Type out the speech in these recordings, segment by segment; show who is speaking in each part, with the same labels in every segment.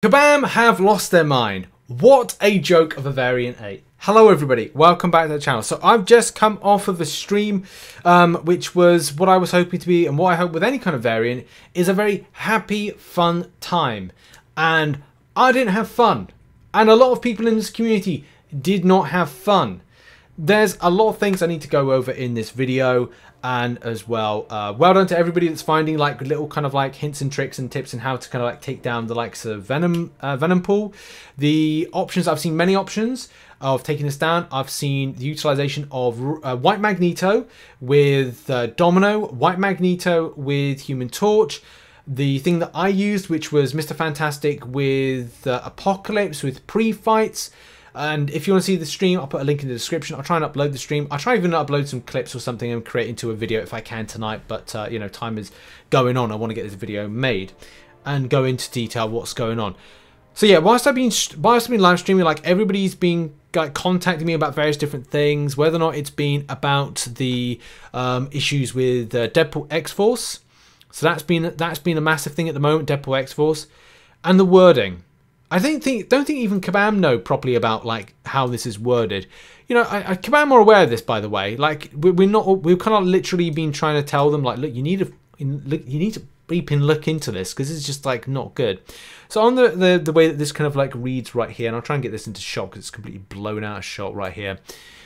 Speaker 1: Kabam have lost their mind. What a joke of a variant 8. Hello everybody, welcome back to the channel. So I've just come off of a stream which was what I was hoping to be, and what I hope with any kind of variant is a very happy, fun time. And I didn't have fun. And a lot of people in this community did not have fun. There's a lot of things I need to go over in this video, and as well, well done to everybody that's finding like little kind of like hints and tricks and tips on how to kind of like take down the likes of Venompool. The options, I've seen many options of taking this down. I've seen the utilization of White Magneto with Domino, White Magneto with Human Torch. The thing that I used, which was Mr. Fantastic with Apocalypse with pre-fights. And if you want to see the stream, I'll put a link in the description. I'll try and upload the stream. I'll try even to upload some clips or something and create into a video if I can tonight. But, you know, time is going on. I want to get this video made and go into detail what's going on. So, yeah, whilst I've been live streaming, like, everybody's been like contacting me about various different things, whether or not it's been about the issues with Deadpool X-Force. So that's been a massive thing at the moment, Deadpool X-Force. And the wording. I don't think even Kabam know properly about like how this is worded. You know, Kabam are aware of this, by the way. Like we've kind of literally been trying to tell them like, look, you need to bleep and look into this because it's just like not good. So on the way that this kind of like reads right here, and I'll try and get this into shot because it's completely blown out of shot right here.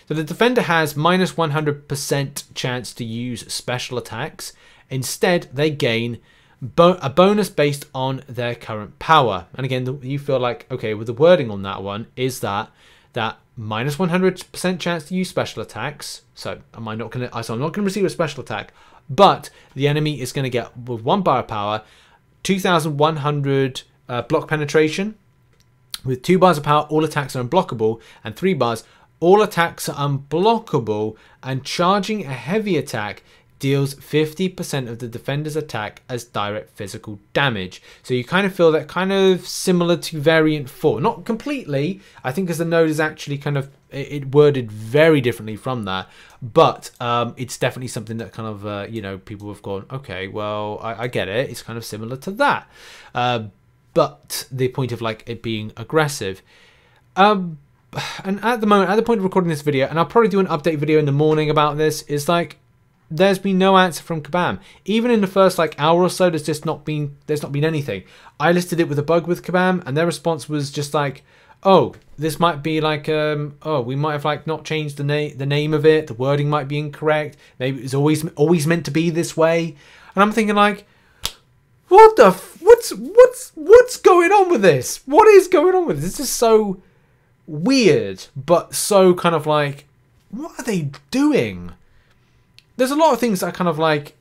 Speaker 1: So the defender has minus 100% chance to use special attacks. Instead, they gain a bonus based on their current power. And again, you feel like, okay, with the wording on that one is that minus 100% chance to use special attacks. So I'm not going to receive a special attack, but the enemy is going to get with 1 bar of power, 2,100 block penetration. With 2 bars of power, all attacks are unblockable, and 3 bars, all attacks are unblockable, and charging a heavy attack deals 50% of the defender's attack as direct physical damage. So you kind of feel that kind of similar to variant 4. Not completely, I think, because the node is actually kind of it worded very differently from that. But it's definitely something that kind of, you know, people have gone, okay, well, I get it. It's kind of similar to that. But the point of like it being aggressive. And at the moment, at the point of recording this video, and I'll probably do an update video in the morning about this, is like, there's been no answer from Kabam. Even in the first like hour or so, there's not been anything. I listed it with a bug with Kabam, and their response was just like, oh, this might be like oh, we might have like not changed the name of it, the wording might be incorrect, maybe it's always meant to be this way. And I'm thinking like, what the what's going on with this? What is going on with this? This is so weird, but so kind of like, what are they doing? There's a lot of things that I kind of like,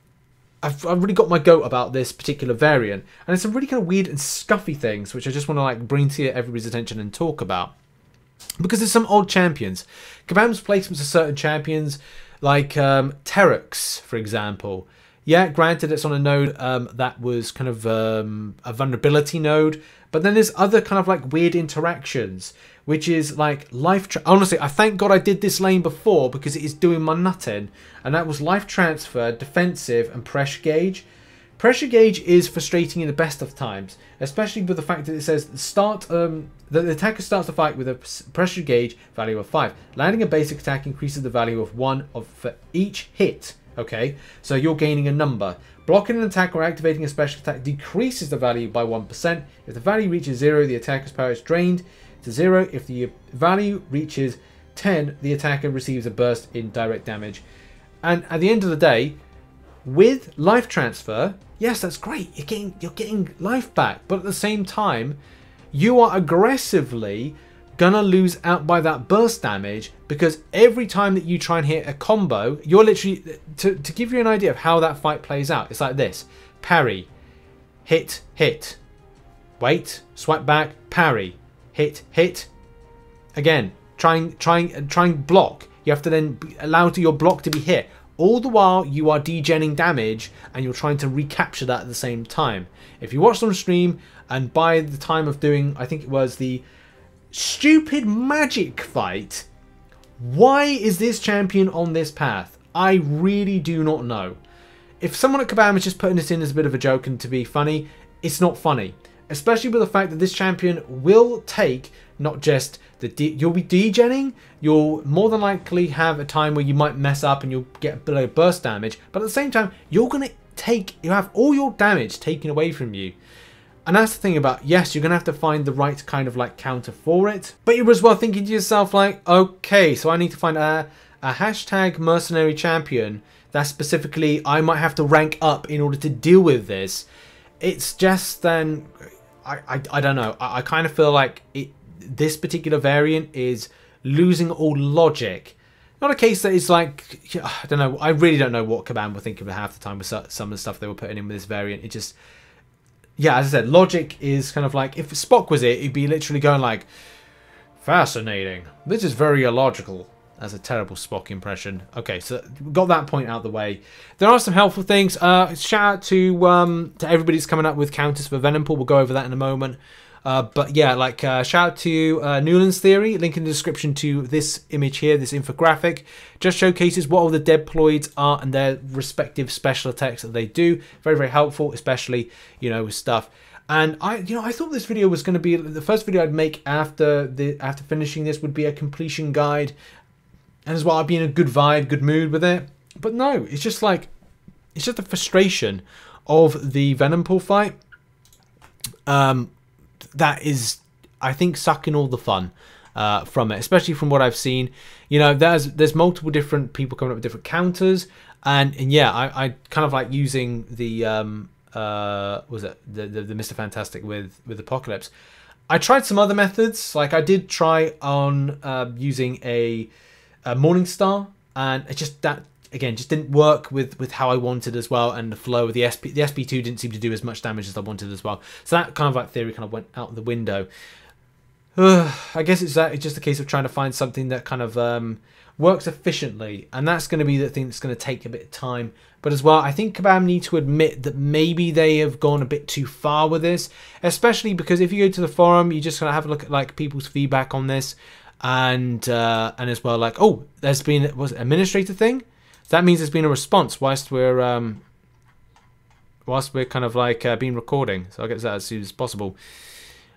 Speaker 1: I've really got my goat about this particular variant. And there's some really kind of weird and scuffy things which I just want to like bring to everybody's attention and talk about. Because there's some old champions. Kabam's placements of certain champions, like Terrux, for example. Yeah, granted it's on a node that was kind of a vulnerability node. But then there's other kind of like weird interactions, which is like honestly, I thank God I did this lane before because it is doing my nutting. And that was life transfer, defensive, and pressure gauge. Pressure gauge is frustrating in the best of times, especially with the fact that it says the attacker starts the fight with a pressure gauge value of 5. Landing a basic attack increases the value of 1 for each hit. Okay, so you're gaining a number. Blocking an attack or activating a special attack decreases the value by 1%. If the value reaches 0, the attacker's power is drained to 0. If the value reaches 10, the attacker receives a burst in direct damage. And at the end of the day, with life transfer, yes, that's great. You're getting life back, but at the same time, you are aggressively gonna lose out by that burst damage, because every time that you try and hit a combo, you're literally, to give you an idea of how that fight plays out, it's like this: parry, hit, hit, wait, swipe back, parry, hit, hit, again, try and block. You have to then allow your block to be hit. All the while you are degenning damage and you're trying to recapture that at the same time. If you watched on stream, and by the time of doing, I think it was the stupid magic fight, why is this champion on this path? I really do not know. If someone at Kabam is just putting this in as a bit of a joke and to be funny, it's not funny. especially with the fact that this champion will take not just you'll be degenning, you'll more than likely have a time where you might mess up and you'll get below burst damage, but at the same time, you have all your damage taken away from you. And that's the thing about, yes, you're going to have to find the right kind of like counter for it. But you're as well thinking to yourself like, okay, so I need to find a hashtag Mercenary Champion that specifically I might have to rank up in order to deal with this. It's just then, I don't know. I kind of feel like this particular variant is losing all logic. Not a case that it's like, I don't know. I really don't know what Kabam were thinking about half the time with some of the stuff they were putting in with this variant. It just... Yeah, as I said, logic is kind of like, if Spock was it, he'd be literally going like, fascinating. This is very illogical. That's a terrible Spock impression. Okay, so we got that point out of the way. There are some helpful things. Shout out to everybody that's coming up with counters for Venompool. We'll go over that in a moment. But yeah, like shout out to Newland's Theory. Link in the description to this image here, this infographic. Just showcases what all the Deadpooloids are and their respective special attacks that they do. Very, very helpful, especially, you know, with stuff. And I thought this video was going to be the first video I'd make after finishing this would be a completion guide, and as well I'd be in a good vibe, good mood with it. But no, it's just like, it's just the frustration of the Venompool fight. That is, I think, sucking all the fun from it, especially from what I've seen. You know, there's multiple different people coming up with different counters, and yeah, I kind of like using the was it the Mr. Fantastic with Apocalypse. I tried some other methods, like I did try on using a Morningstar, and it just again just didn't work with how I wanted as well, and the flow of the SP2 didn't seem to do as much damage as I wanted as well. So that kind of like theory kind of went out the window. I guess it's just a case of trying to find something that kind of works efficiently, and that's going to be the thing that's going to take a bit of time. But as well, I think Kabam need to admit that maybe they have gone a bit too far with this, especially because if you go to the forum, you're just going to have a look at like people's feedback on this, and as well, like, oh, there's been, was it administrator thing? So that means there's been a response whilst we're kind of like been recording. So I'll get to that as soon as possible.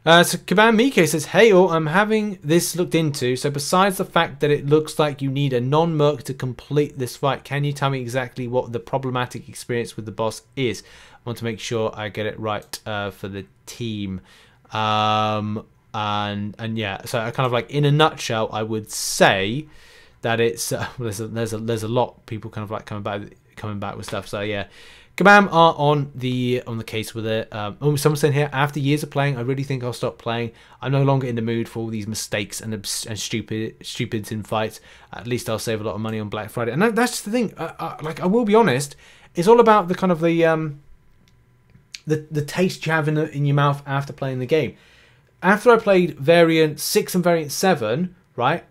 Speaker 1: So Kabam Mike says, hey all, I'm having this looked into. So besides the fact that it looks like you need a non-merc to complete this fight, can you tell me exactly what the problematic experience with the boss is? I want to make sure I get it right for the team. And yeah, so I kind of like, in a nutshell, I would say that it's there's a lot of people kind of like coming back with stuff. So yeah, Kabam are on the case with it. Someone's saying here, after years of playing, I really think I'll stop playing. I'm no longer in the mood for all these mistakes and stupids in fights. At least I'll save a lot of money on Black Friday. And that's just the thing. Like, I will be honest, it's all about the kind of the taste you have in your mouth after playing the game. After I played Variant 6 and Variant 7, right,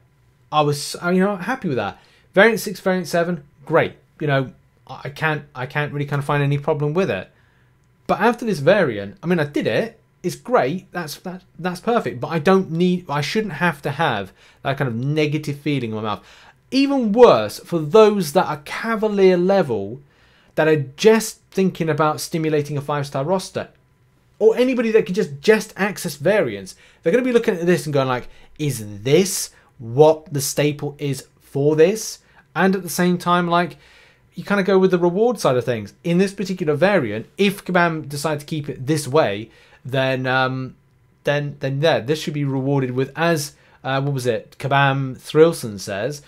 Speaker 1: I was, you know, happy with that. Variant 6, Variant 7, great. You know, I can't really kind of find any problem with it. But after this variant, I mean, I did it. It's great. That's perfect. But I shouldn't have to have that kind of negative feeling in my mouth. Even worse, for those that are Cavalier level, that are just thinking about stimulating a 5-star roster, or anybody that can just access variants, they're going to be looking at this and going like, is this what the staple is for this? And at the same time, like, you kind of go with the reward side of things. In this particular variant, if Kabam decide to keep it this way, then yeah, this should be rewarded with, as what was it, Kabam Thrillson says,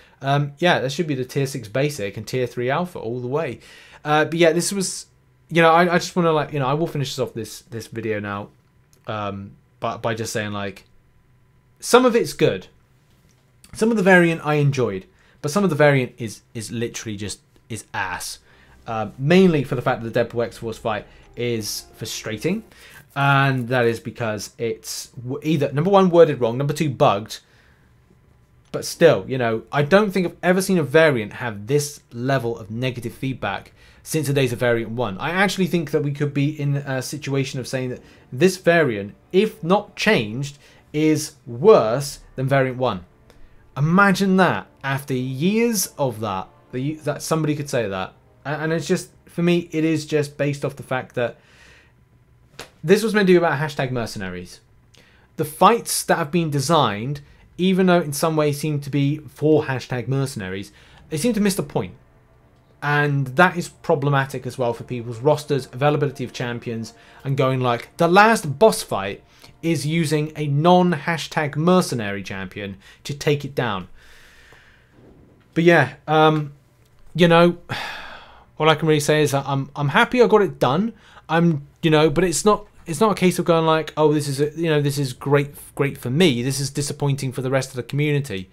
Speaker 1: yeah, this should be the tier 6 basic and tier 3 alpha all the way. But yeah, this was, you know, I just want to, like, you know, I will finish off this video now, by just saying, like, some of it's good. Some of the variant I enjoyed, but some of the variant is literally just is ass. Mainly for the fact that the Deadpool X-Force fight is frustrating, and that is because it's either, number one, worded wrong, number two, bugged. But still, you know, I don't think I've ever seen a variant have this level of negative feedback since the days of Variant 1. I actually think that we could be in a situation of saying that this variant, if not changed, is worse than Variant 1. Imagine that, after years of that somebody could say that. And it's just, for me, it is just based off the fact that this was meant to be about hashtag mercenaries. The fights that have been designed, even though in some ways seem to be for hashtag mercenaries, they seem to miss the point. And that is problematic as well for people's rosters, availability of champions, and going like, the last boss fight is using a non-hashtag mercenary champion to take it down. But yeah, you know, all I can really say is that I'm happy I got it done. You know, but it's not a case of going like, oh, this is this is great for me. This is disappointing for the rest of the community.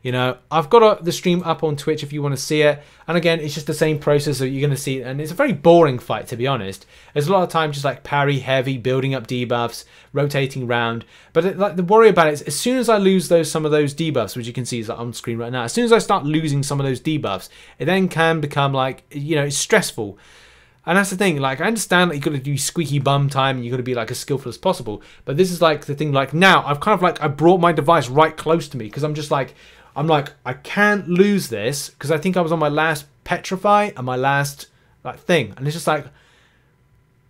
Speaker 1: You know, I've got the stream up on Twitch if you want to see it. And again, it's just the same process that you're going to see it. And it's a very boring fight, to be honest. There's a lot of time just like parry, heavy, building up debuffs, rotating round. But like the worry about it is as soon as I lose some of those debuffs, which you can see is like on screen right now, as soon as I start losing some of those debuffs, it then can become like, you know, it's stressful. And that's the thing, like, I understand that you've got to do squeaky bum time and you've got to be, like, as skillful as possible. But this is, like, the thing, like, now, I've kind of, like, I brought my device right close to me because I'm just, like, I can't lose this because I think I was on my last Petrify and my last, like, thing. And it's just, like,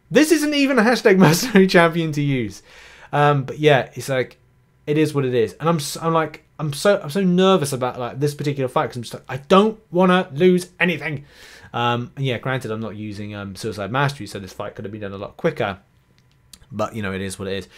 Speaker 1: this isn't even a hashtag mercenary champion to use. But, yeah, it's, like, it is what it is. And I'm so nervous about, like, this particular fight because I'm just, like, I don't want to lose anything. And yeah, granted, I'm not using Suicide Mastery, so this fight could have been done a lot quicker. But, you know, it is what it is.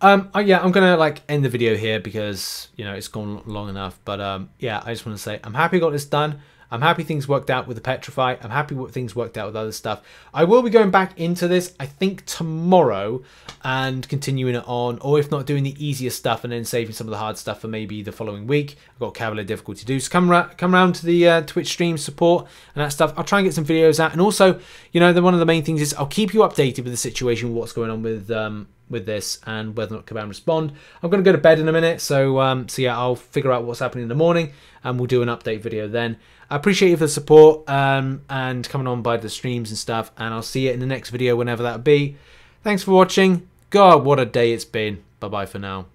Speaker 1: Yeah, I'm going to, like, end the video here because, you know, it's gone long enough. But, yeah, I just want to say I'm happy I got this done. I'm happy things worked out with the Petrify. I'm happy things worked out with other stuff. I will be going back into this, I think, tomorrow and continuing it on. Or if not, doing the easier stuff and then saving some of the hard stuff for maybe the following week. I've got Cavalier difficulty to do. So come around to the Twitch stream support and that stuff. I'll try and get some videos out. And also, you know, one of the main things is I'll keep you updated with the situation, what's going on with this and whether or not Kabam respond. I'm going to go to bed in a minute. So yeah, I'll figure out what's happening in the morning and we'll do an update video then. I appreciate you for the support and coming on by the streams and stuff. And I'll see you in the next video whenever that'll be. Thanks for watching. God, what a day it's been. Bye-bye for now.